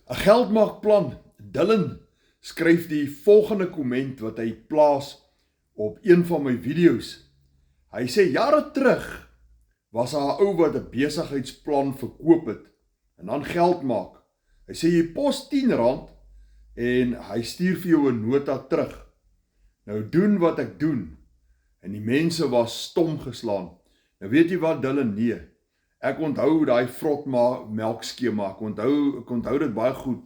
'n geldmaakplan. Dylan skryf die volgende komment wat hy plaas op een van my video's. Hy sê, jare terug was daar 'n ou wat 'n besigheidsplan verkoop het en dan geld maak. Hy sê, jy pos R10 en hy stuur vir jou 'n nota terug. Nou doen wat ek doen. En die mense was stom geslaan. Nou weet jy wat, Dylan, nee. Ek onthou daai vrotmelk skema, ek onthou dit baie goed.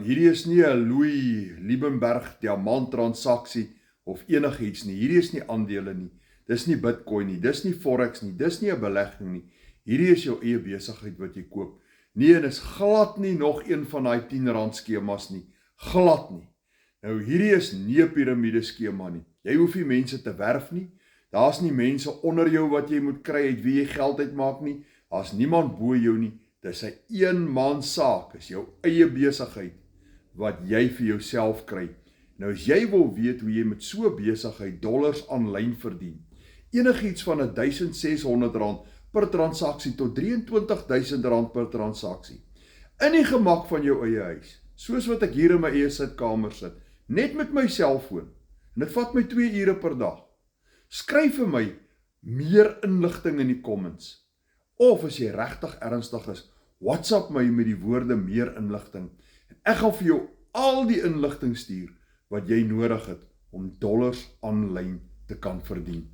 Hierdie is nie 'n Louis Liebenberg diamant transaksie of enigiets nie. Hierdie is nie aandele nie. Dis nie Bitcoin nie, dis nie Forex nie, dis nie 'n belegging nie. Hierdie is jou eie besigheid wat jy koop. Nee, en is glad nie nog een van daai R10 skemas nie. Glad nie. Nou hierdie is nie 'n piramide skema nie. Jy hoef nie mense te werf nie. Daar's nie mense onder jou wat jy moet kry uit wie jy geld uitmaak nie. Daar's niemand bo jou nie. Dis 'n eenman saak, is jou eie besigheid wat jy vir jouself kry. Nou as jy wil weet hoe jy met so 'n besigheid dollars aanlyn verdien, enigiets van R1600 per transaksie tot R23.000 per transaksie, in die gemak van jou eie huis, soos wat ek hier in my eie sitkamer sit, net met my selfoon, en dit vat my 2 ure per dag. Skryf vir my meer inligting in die comments, of as jy regtig ernstig is, WhatsApp my met die woorde meer inligting, en ek gaan vir jou al die inligting stuur wat jy nodig het om dollars aanlyn te kan verdien.